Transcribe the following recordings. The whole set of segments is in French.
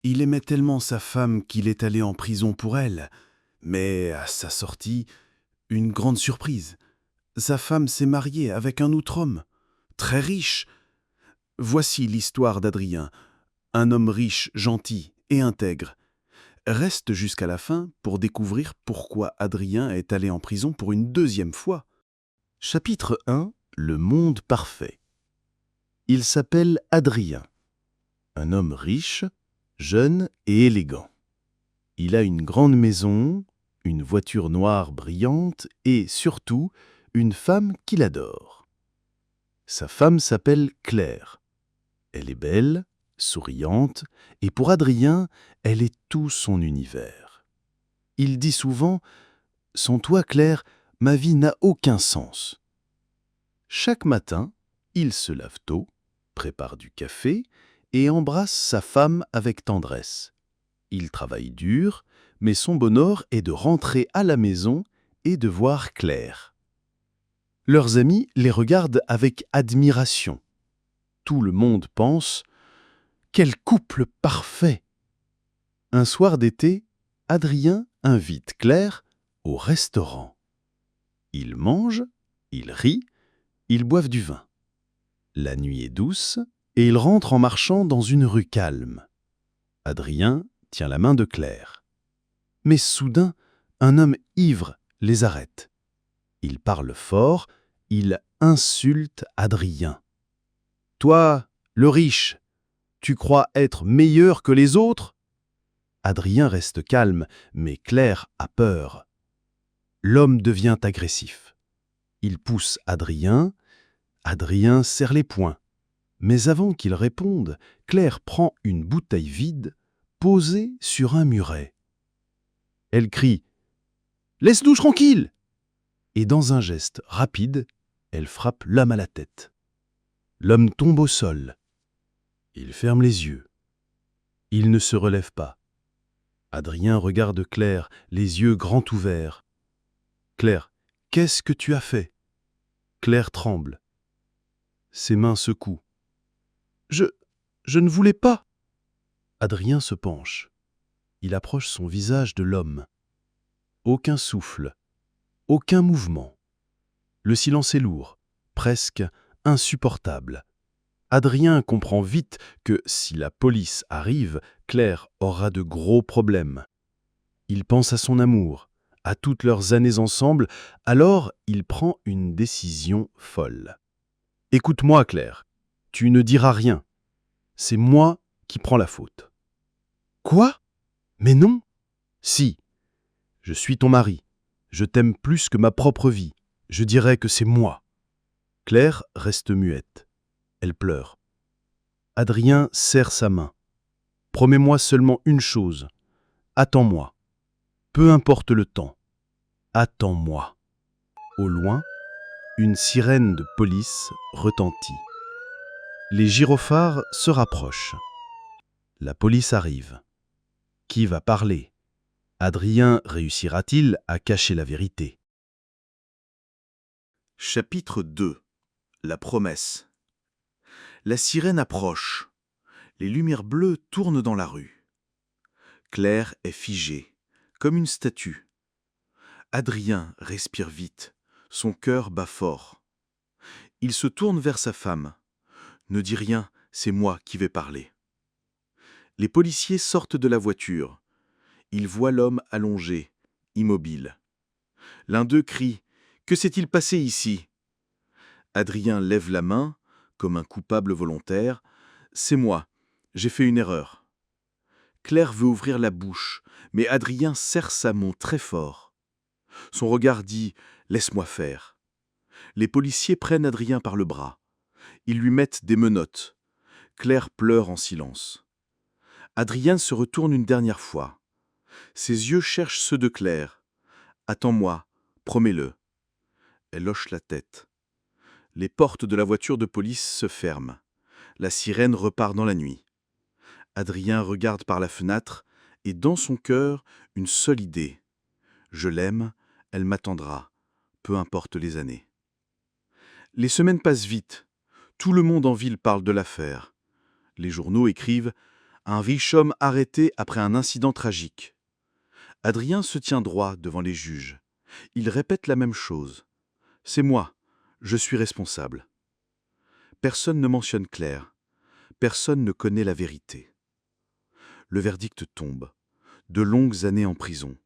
Il aimait tellement sa femme qu'il est allé en prison pour elle. Mais à sa sortie, une grande surprise. Sa femme s'est mariée avec un autre homme, très riche. Voici l'histoire d'Adrien, un homme riche, gentil et intègre. Reste jusqu'à la fin pour découvrir pourquoi Adrien est allé en prison pour une deuxième fois. Chapitre 1. Le monde parfait. Il s'appelle Adrien, un homme riche, jeune et élégant. Il a une grande maison, une voiture noire brillante et, surtout, une femme qu'il adore. Sa femme s'appelle Claire. Elle est belle, souriante, et pour Adrien, elle est tout son univers. Il dit souvent « Sans toi, Claire, ma vie n'a aucun sens ». Chaque matin, il se lave tôt, prépare du café et embrasse sa femme avec tendresse. Il travaille dur, mais son bonheur est de rentrer à la maison et de voir Claire. Leurs amis les regardent avec admiration. Tout le monde pense « Quel couple parfait !» Un soir d'été, Adrien invite Claire au restaurant. Ils mangent, ils rient, ils boivent du vin. La nuit est douce et ils rentrent en marchant dans une rue calme. Adrien tient la main de Claire. Mais soudain, un homme ivre les arrête. Il parle fort, il insulte Adrien. « Toi, le riche, tu crois être meilleur que les autres ?» Adrien reste calme, mais Claire a peur. L'homme devient agressif. Il pousse Adrien. Adrien serre les poings. Mais avant qu'il réponde, Claire prend une bouteille vide posée sur un muret. Elle crie « Laisse-nous tranquille !» Et dans un geste rapide, elle frappe l'homme à la tête. L'homme tombe au sol. Il ferme les yeux. Il ne se relève pas. Adrien regarde Claire, les yeux grands ouverts. « Claire, qu'est-ce que tu as fait ?» Claire tremble. Ses mains secouent. « Je ne voulais pas !» Adrien se penche. Il approche son visage de l'homme. Aucun souffle, aucun mouvement. Le silence est lourd, presque insupportable. Adrien comprend vite que si la police arrive, Claire aura de gros problèmes. Il pense à son amour, à toutes leurs années ensemble, alors il prend une décision folle. « Écoute-moi, Claire, tu ne diras rien. C'est moi qui prends la faute. »« Quoi ? Mais non !»« Si, je suis ton mari. Je t'aime plus que ma propre vie. Je dirais que c'est moi. » Claire reste muette. Elle pleure. Adrien serre sa main. « Promets-moi seulement une chose. Attends-moi. Peu importe le temps. Attends-moi. » Au loin, une sirène de police retentit. Les gyrophares se rapprochent. La police arrive. Qui va parler ? Adrien réussira-t-il à cacher la vérité ? Chapitre 2. La promesse. La sirène approche. Les lumières bleues tournent dans la rue. Claire est figée, comme une statue. Adrien respire vite, son cœur bat fort. Il se tourne vers sa femme. « Ne dis rien, c'est moi qui vais parler. » Les policiers sortent de la voiture. Ils voient l'homme allongé, immobile. L'un d'eux crie « Que s'est-il passé ici ?» Adrien lève la main, comme un coupable volontaire. « C'est moi, j'ai fait une erreur. » Claire veut ouvrir la bouche, mais Adrien serre sa main très fort. Son regard dit « Laisse-moi faire ». Les policiers prennent Adrien par le bras. Ils lui mettent des menottes. Claire pleure en silence. Adrien se retourne une dernière fois. Ses yeux cherchent ceux de Claire. « Attends-moi, promets-le. » Elle hoche la tête. Les portes de la voiture de police se ferment. La sirène repart dans la nuit. Adrien regarde par la fenêtre et dans son cœur, une seule idée. « Je l'aime, elle m'attendra, peu importe les années. » Les semaines passent vite. Tout le monde en ville parle de l'affaire. Les journaux écrivent « Un riche homme arrêté après un incident tragique. Adrien se tient droit devant les juges. Il répète la même chose. C'est moi, je suis responsable. Personne ne mentionne Claire. Personne ne connaît la vérité. Le verdict tombe. De longues années en prison.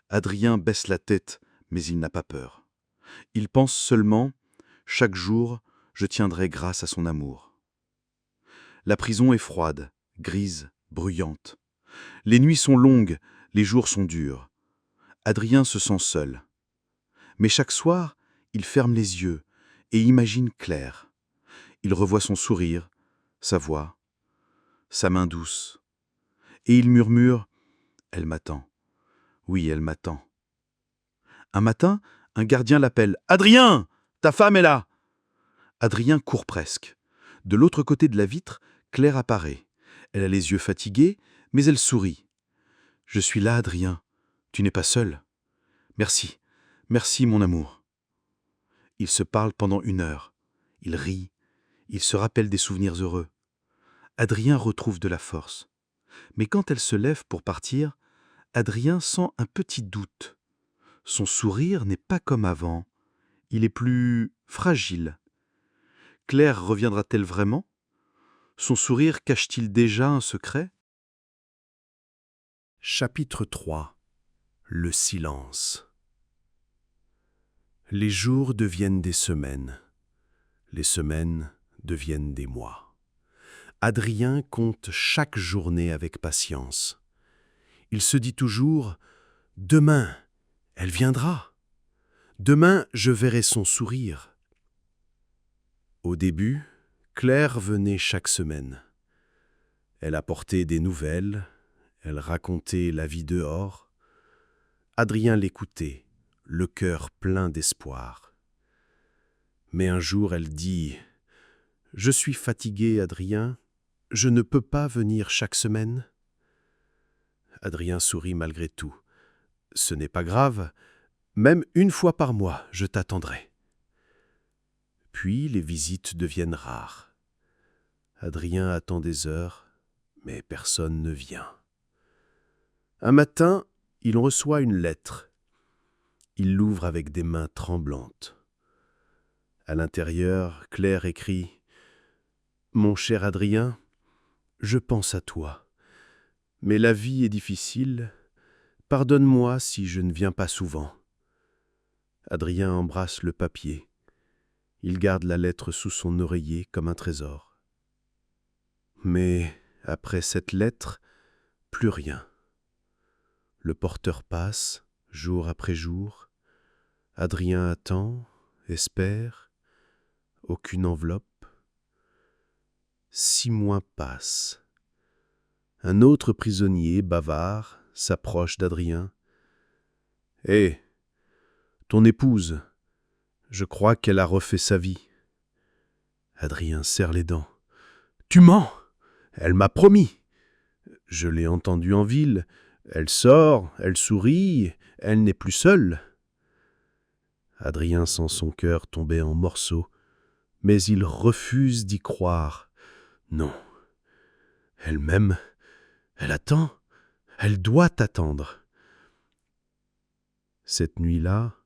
Adrien baisse la tête, mais il n'a pas peur. Il pense seulement, chaque jour, je tiendrai grâce à son amour. La prison est froide, grise, bruyante. Les nuits sont longues, les jours sont durs. Adrien se sent seul. Mais chaque soir, il ferme les yeux et imagine Claire. Il revoit son sourire, sa voix, sa main douce. Et il murmure « Elle m'attend. Oui, elle m'attend. » Un matin, un gardien l'appelle « Adrien, ta femme est là !» Adrien court presque. De l'autre côté de la vitre, Claire apparaît. Elle a les yeux fatigués, mais elle sourit. « Je suis là, Adrien. Tu n'es pas seul. Merci, merci mon amour. » Ils se parlent pendant 1 heure. Ils rient. Ils se rappellent des souvenirs heureux. Adrien retrouve de la force. Mais quand elle se lève pour partir, Adrien sent un petit doute. Son sourire n'est pas comme avant. Il est plus fragile. Claire reviendra-t-elle vraiment? Son sourire cache-t-il déjà un secret? Chapitre 3. Le silence. Les jours deviennent des semaines. Les semaines deviennent des mois. Adrien compte chaque journée avec patience. Il se dit toujours « Demain, elle viendra. Demain, je verrai son sourire. » Au début, Claire venait chaque semaine. Elle apportait des nouvelles, elle racontait la vie dehors. Adrien l'écoutait, le cœur plein d'espoir. Mais un jour, elle dit « Je suis fatiguée, Adrien, je ne peux pas venir chaque semaine. » Adrien sourit malgré tout. « Ce n'est pas grave, même 1 fois par mois, je t'attendrai. » Puis les visites deviennent rares. Adrien attend des heures, mais personne ne vient. Un matin, il reçoit une lettre. Il l'ouvre avec des mains tremblantes. À l'intérieur, Claire écrit « Mon cher Adrien, je pense à toi. Mais la vie est difficile. Pardonne-moi si je ne viens pas souvent. » Adrien embrasse le papier. Il garde la lettre sous son oreiller comme un trésor. Mais après cette lettre, plus rien. Le porteur passe, jour après jour. Adrien attend, espère. Aucune enveloppe. 6 mois passent. Un autre prisonnier, bavard, s'approche d'Adrien. « Hé, ton épouse, je crois qu'elle a refait sa vie. » Adrien serre les dents. « Tu mens! Elle m'a promis. Je l'ai entendue en ville. Elle sort, elle sourit, elle n'est plus seule. » Adrien sent son cœur tomber en morceaux, mais il refuse d'y croire. Non, elle m'aime, elle attend, elle doit attendre. Cette nuit-là,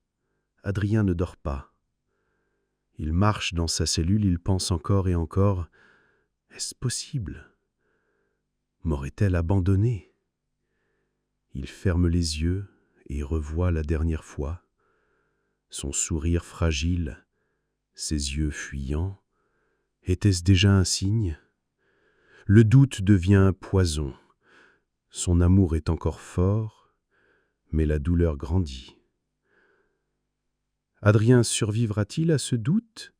Adrien ne dort pas. Il marche dans sa cellule, il pense encore et encore. Est-ce possible? M'aurait-elle abandonné? Il ferme les yeux et revoit la dernière fois. Son sourire fragile, ses yeux fuyants. Était-ce déjà un signe? Le doute devient un poison. Son amour est encore fort, mais la douleur grandit. Adrien survivra-t-il à ce doute?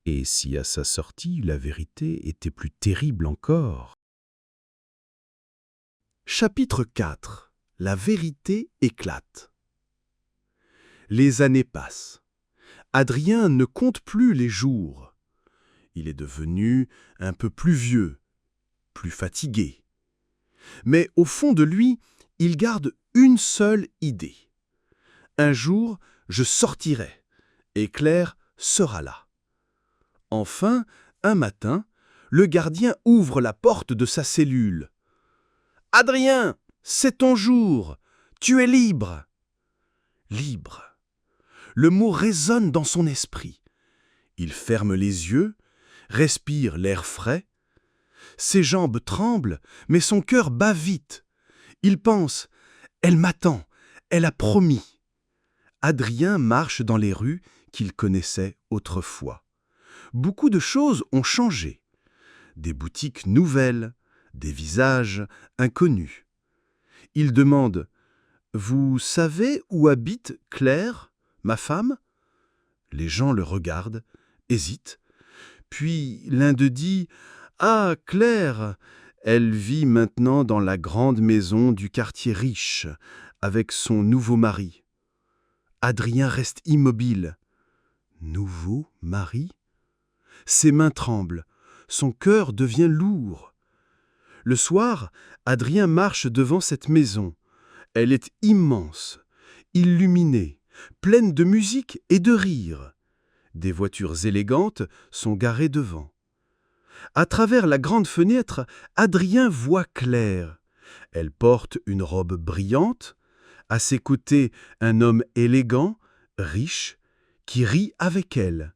Et si à sa sortie, la vérité était plus terrible encore? Chapitre 4. La vérité éclate. Les années passent. Adrien ne compte plus les jours. Il est devenu un peu plus vieux, plus fatigué. Mais au fond de lui, il garde une seule idée. Un jour, je sortirai, et Claire sera là. Enfin, un matin, le gardien ouvre la porte de sa cellule. « Adrien, c'est ton jour. Tu es libre. » Libre. Le mot résonne dans son esprit. Il ferme les yeux, respire l'air frais. Ses jambes tremblent, mais son cœur bat vite. Il pense « Elle m'attend, elle a promis ». Adrien marche dans les rues qu'il connaissait autrefois. Beaucoup de choses ont changé. Des boutiques nouvelles, des visages inconnus. Il demande « Vous savez où habite Claire, ma femme ?» Les gens le regardent, hésitent. Puis l'un d'eux dit « Ah, Claire, elle vit maintenant dans la grande maison du quartier riche, avec son nouveau mari. » Adrien reste immobile. Nouveau mari ? Ses mains tremblent, son cœur devient lourd. Le soir, Adrien marche devant cette maison. Elle est immense, illuminée, pleine de musique et de rire. Des voitures élégantes sont garées devant. À travers la grande fenêtre, Adrien voit Claire. Elle porte une robe brillante. À ses côtés, un homme élégant, riche, qui rit avec elle.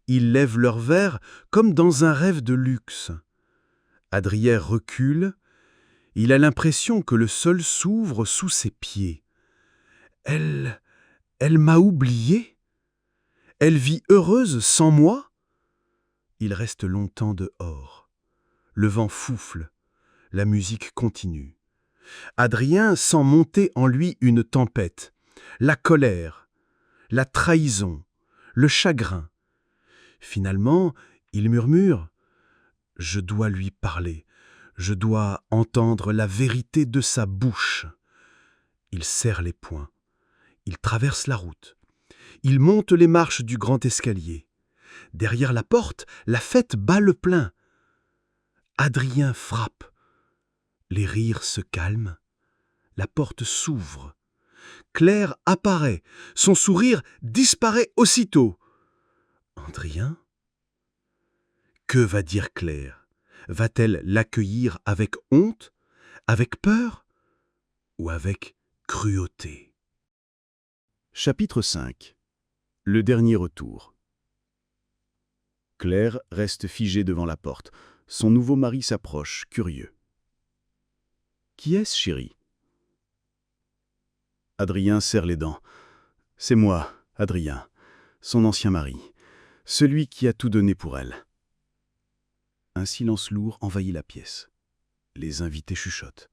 Ils lèvent leurs verres comme dans un rêve de luxe. Adrien recule. Il a l'impression que le sol s'ouvre sous ses pieds. Elle m'a oublié ? Elle vit heureuse sans moi ? Il reste longtemps dehors. Le vent souffle. La musique continue. Adrien sent monter en lui une tempête. La colère, la trahison, le chagrin. Finalement, il murmure « Je dois lui parler. Je dois entendre la vérité de sa bouche. » Il serre les poings. Il traverse la route. Il monte les marches du grand escalier. Derrière la porte, la fête bat le plein. Adrien frappe. Les rires se calment. La porte s'ouvre. Claire apparaît. Son sourire disparaît aussitôt. Adrien ? Que va dire Claire ? Va-t-elle l'accueillir avec honte, avec peur ou avec cruauté ? Chapitre 5. Le dernier retour. Claire reste figée devant la porte. Son nouveau mari s'approche, curieux. « Qui est-ce, chérie ?» Adrien serre les dents. « C'est moi, Adrien, son ancien mari, celui qui a tout donné pour elle. » Un silence lourd envahit la pièce. Les invités chuchotent.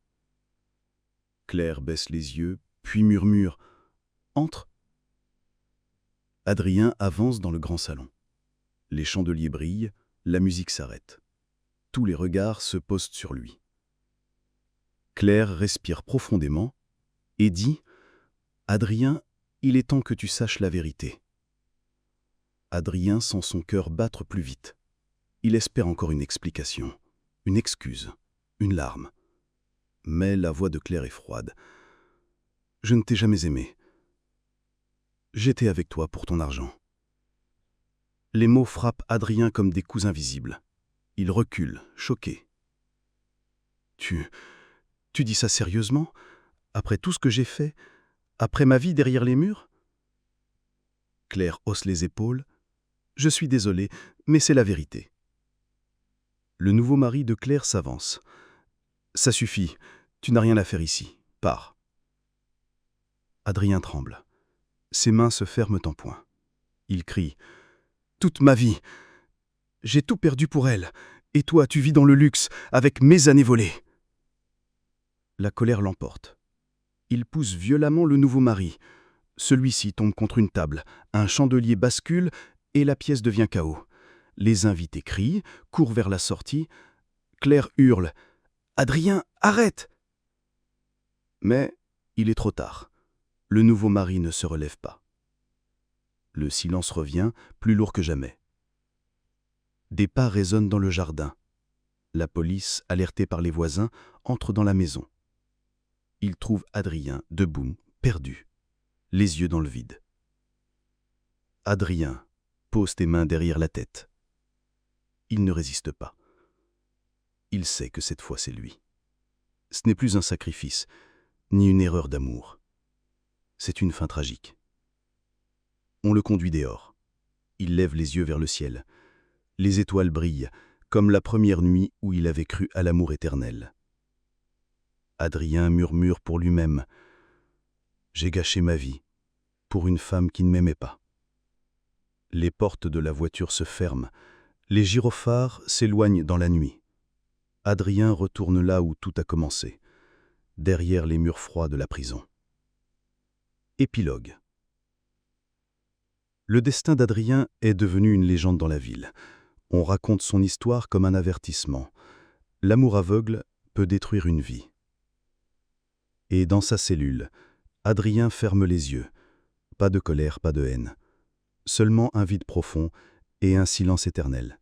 Claire baisse les yeux, puis murmure « Entre !» Adrien avance dans le grand salon. Les chandeliers brillent, la musique s'arrête. Tous les regards se posent sur lui. Claire respire profondément et dit « Adrien, il est temps que tu saches la vérité. » Adrien sent son cœur battre plus vite. Il espère encore une explication, une excuse, une larme. Mais la voix de Claire est froide. « Je ne t'ai jamais aimé. J'étais avec toi pour ton argent. » Les mots frappent Adrien comme des coups invisibles. Il recule, choqué. « Tu dis ça sérieusement ? Après tout ce que j'ai fait ? Après ma vie derrière les murs ?» Claire hausse les épaules. « Je suis désolé, mais c'est la vérité. » Le nouveau mari de Claire s'avance. « Ça suffit, tu n'as rien à faire ici. Pars. » Adrien tremble. Ses mains se ferment en poing. Il crie « Toute ma vie, j'ai tout perdu pour elle, et toi tu vis dans le luxe, avec mes années volées. » La colère l'emporte. Il pousse violemment le nouveau mari. Celui-ci tombe contre une table, un chandelier bascule et la pièce devient chaos. Les invités crient, courent vers la sortie. Claire hurle « Adrien, arrête !» Mais il est trop tard. Le nouveau mari ne se relève pas. Le silence revient, plus lourd que jamais. Des pas résonnent dans le jardin. La police, alertée par les voisins, entre dans la maison. Ils trouvent Adrien debout, perdu, les yeux dans le vide. « Adrien, pose tes mains derrière la tête. » Il ne résiste pas. Il sait que cette fois c'est lui. Ce n'est plus un sacrifice, ni une erreur d'amour. C'est une fin tragique. On le conduit dehors. Il lève les yeux vers le ciel. Les étoiles brillent, comme la première nuit où il avait cru à l'amour éternel. Adrien murmure pour lui-même « J'ai gâché ma vie pour une femme qui ne m'aimait pas ». Les portes de la voiture se ferment, les gyrophares s'éloignent dans la nuit. Adrien retourne là où tout a commencé, derrière les murs froids de la prison. Épilogue. Le destin d'Adrien est devenu une légende dans la ville. On raconte son histoire comme un avertissement. L'amour aveugle peut détruire une vie. Et dans sa cellule, Adrien ferme les yeux. Pas de colère, pas de haine. Seulement un vide profond et un silence éternel.